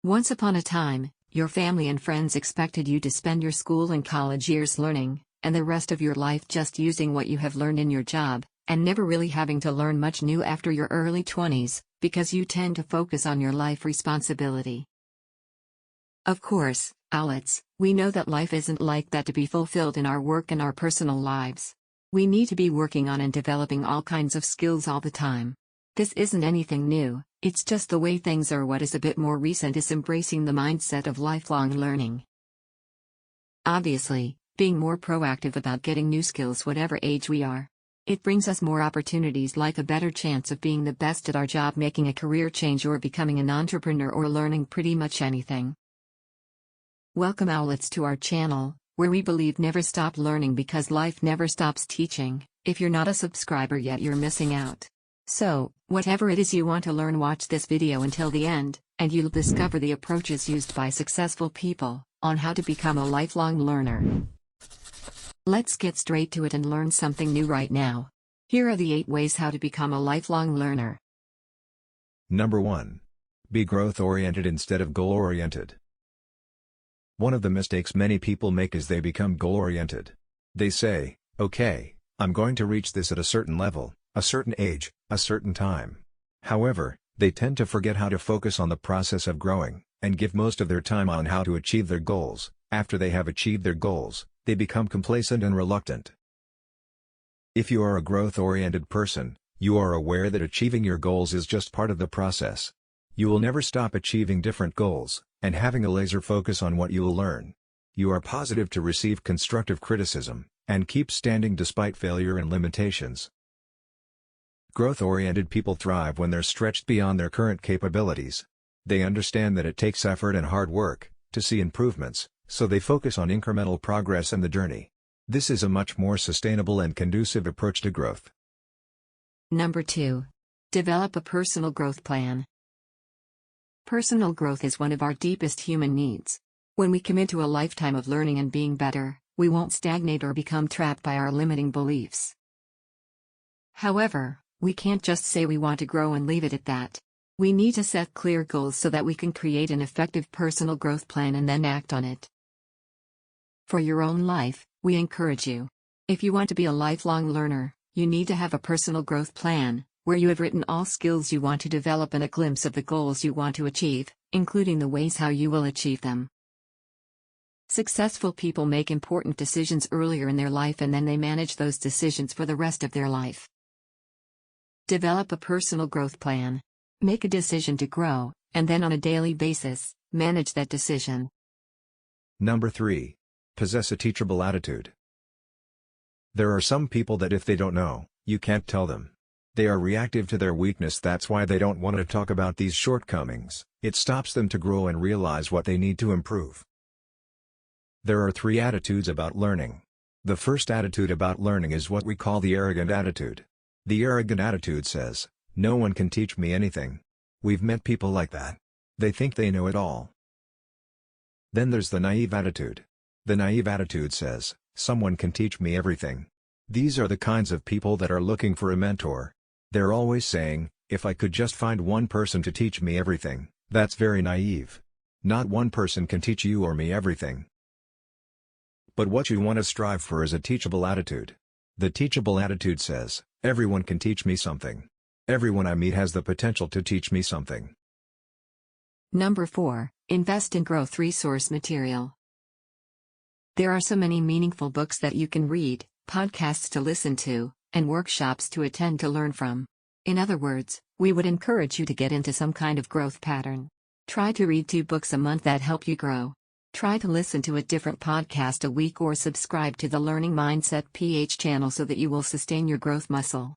Once upon a time, your family and friends expected you to spend your school and college years learning, and the rest of your life just using what you have learned in your job, and never really having to learn much new after your early 20s, because you tend to focus on your life responsibility. Of course, owlets, we know that life isn't like that to be fulfilled in our work and our personal lives. We need to be working on and developing all kinds of skills all the time. This isn't anything new, it's just the way things are. What is a bit more recent is embracing the mindset of lifelong learning. Obviously, being more proactive about getting new skills whatever age we are. It brings us more opportunities like a better chance of being the best at our job, making a career change, or becoming an entrepreneur, or learning pretty much anything. Welcome owlets to our channel, where we believe never stop learning because life never stops teaching. If you're not a subscriber yet, you're missing out. So, whatever it is you want to learn, watch this video until the end, and you'll discover the approaches used by successful people on how to become a lifelong learner. Let's get straight to it and learn something new right now. Here are the 8 ways how to become a lifelong learner. Number 1. Be growth-oriented instead of goal-oriented. One of the mistakes many people make is they become goal-oriented. They say, okay, I'm going to reach this at a certain level, a certain age, a certain time. However, they tend to forget how to focus on the process of growing, and give most of their time on how to achieve their goals. After they have achieved their goals, they become complacent and reluctant. If you are a growth-oriented person, you are aware that achieving your goals is just part of the process. You will never stop achieving different goals, and having a laser focus on what you will learn. You are positive to receive constructive criticism, and keep standing despite failure and limitations. Growth-oriented people thrive when they're stretched beyond their current capabilities. They understand that it takes effort and hard work to see improvements, so they focus on incremental progress and the journey. This is a much more sustainable and conducive approach to growth. Number 2. Develop a personal growth plan. Personal growth is one of our deepest human needs. When we commit to a lifetime of learning and being better, we won't stagnate or become trapped by our limiting beliefs. However, we can't just say we want to grow and leave it at that. We need to set clear goals so that we can create an effective personal growth plan and then act on it. For your own life, we encourage you. If you want to be a lifelong learner, you need to have a personal growth plan, where you have written all skills you want to develop and a glimpse of the goals you want to achieve, including the ways how you will achieve them. Successful people make important decisions earlier in their life and then they manage those decisions for the rest of their life. Develop a personal growth plan. Make a decision to grow, and then on a daily basis, manage that decision. Number 3. Possess a teachable attitude. There are some people that if they don't know, you can't tell them. They are reactive to their weakness. That's why they don't want to talk about these shortcomings. It stops them to grow and realize what they need to improve. There are 3 attitudes about learning. The first attitude about learning is what we call the arrogant attitude. The arrogant attitude says, no one can teach me anything. We've met people like that. They think they know it all. Then there's the naive attitude. The naive attitude says, someone can teach me everything. These are the kinds of people that are looking for a mentor. They're always saying, if I could just find one person to teach me everything. That's very naive. Not one person can teach you or me everything. But what you want to strive for is a teachable attitude. The teachable attitude says, everyone can teach me something. Everyone I meet has the potential to teach me something. Number 4. Invest in growth resource material. There are so many meaningful books that you can read, podcasts to listen to, and workshops to attend to learn from. In other words, we would encourage you to get into some kind of growth pattern. Try to read 2 books a month that help you grow. Try to listen to a different podcast a week or subscribe to the Learning Mindset PH channel so that you will sustain your growth muscle.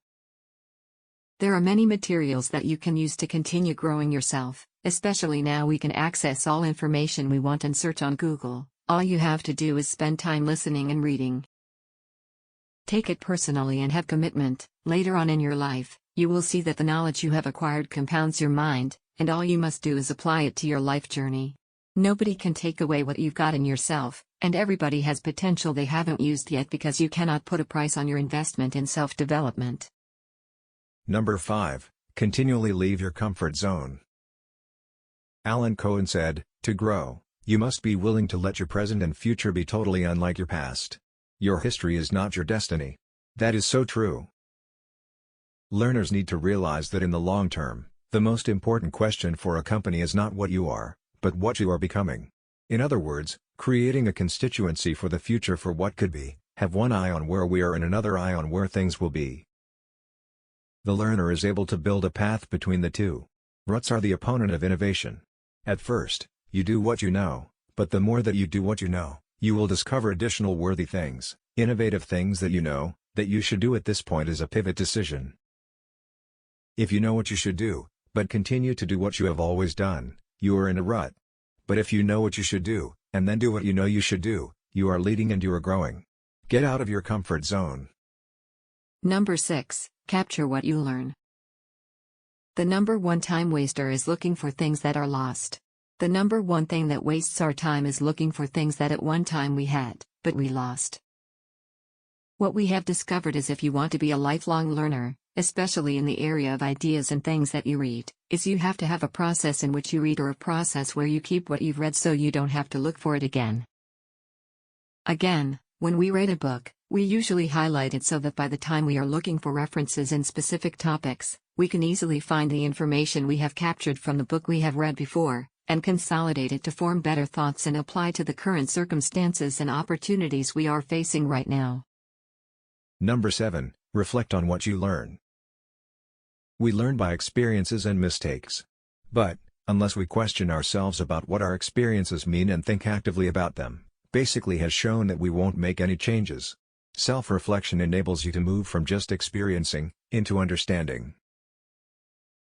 There are many materials that you can use to continue growing yourself, especially now we can access all information we want and search on Google. All you have to do is spend time listening and reading. Take it personally and have commitment. Later on in your life, you will see that the knowledge you have acquired compounds your mind, and all you must do is apply it to your life journey. Nobody can take away what you've got in yourself, and everybody has potential they haven't used yet because you cannot put a price on your investment in self-development. Number 5. Continually leave your comfort zone. Alan Cohen said, "To grow, you must be willing to let your present and future be totally unlike your past. Your history is not your destiny." That is so true. Learners need to realize that in the long term, the most important question for a company is not what you are, but what you are becoming. In other words, creating a constituency for the future for what could be, have one eye on where we are and another eye on where things will be. The learner is able to build a path between the two. Ruts are the opponent of innovation. At first, you do what you know, but the more that you do what you know, you will discover additional worthy things, innovative things that you know, that you should do. At this point is a pivot decision. If you know what you should do, but continue to do what you have always done, you are in a rut. But if you know what you should do, and then do what you know you should do, you are leading and you are growing. Get out of your comfort zone. Number 6, capture what you learn. The number one time waster is looking for things that are lost. The number one thing that wastes our time is looking for things that at one time we had, but we lost. What we have discovered is if you want to be a lifelong learner, especially in the area of ideas and things that you read, is you have to have a process in which you read or a process where you keep what you've read so you don't have to look for it again. Again, when we read a book, we usually highlight it so that by the time we are looking for references in specific topics, we can easily find the information we have captured from the book we have read before, and consolidate it to form better thoughts and apply to the current circumstances and opportunities we are facing right now. Number 7, reflect on what you learn. We learn by experiences and mistakes. But, unless we question ourselves about what our experiences mean and think actively about them, basically has shown that we won't make any changes. Self-reflection enables you to move from just experiencing, into understanding.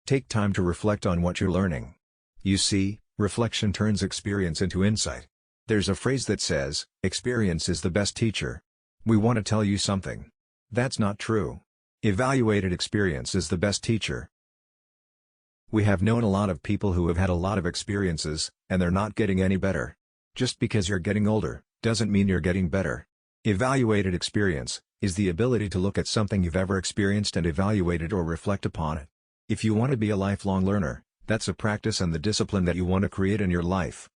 Take time to reflect on what you're learning. You see, reflection turns experience into insight. There's a phrase that says, "Experience is the best teacher." We want to tell you something. That's not true. Evaluated experience is the best teacher. We have known a lot of people who have had a lot of experiences, and they're not getting any better. Just because you're getting older, doesn't mean you're getting better. Evaluated experience is the ability to look at something you've ever experienced and evaluate it or reflect upon it. If you want to be a lifelong learner, that's a practice and the discipline that you want to create in your life.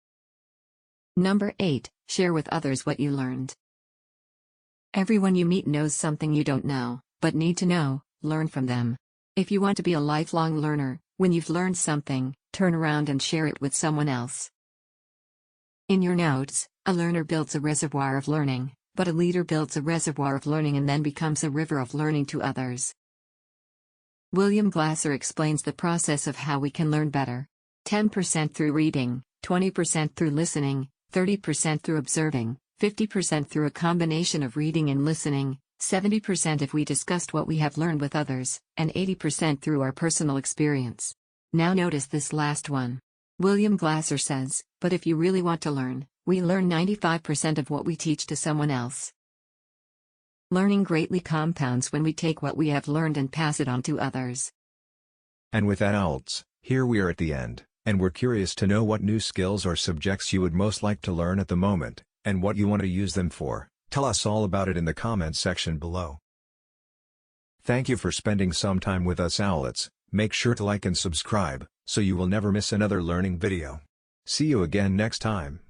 Number 8, share with others what you learned. Everyone you meet knows something you don't know, but need to know. Learn from them. If you want to be a lifelong learner, when you've learned something, turn around and share it with someone else. In your notes, a learner builds a reservoir of learning, but a leader builds a reservoir of learning and then becomes a river of learning to others. William Glasser explains the process of how we can learn better. 10% through reading, 20% through listening, 30% through observing, 50% through a combination of reading and listening, 70% if we discussed what we have learned with others, and 80% through our personal experience. Now notice this last one. William Glasser says, "But if you really want to learn, we learn 95% of what we teach to someone else." Learning greatly compounds when we take what we have learned and pass it on to others. And with that else, here we are at the end, and we're curious to know what new skills or subjects you would most like to learn at the moment, and what you want to use them for. Tell us all about it in the comments section below. Thank you for spending some time with us owlets. Make sure to like and subscribe, so you will never miss another learning video. See you again next time.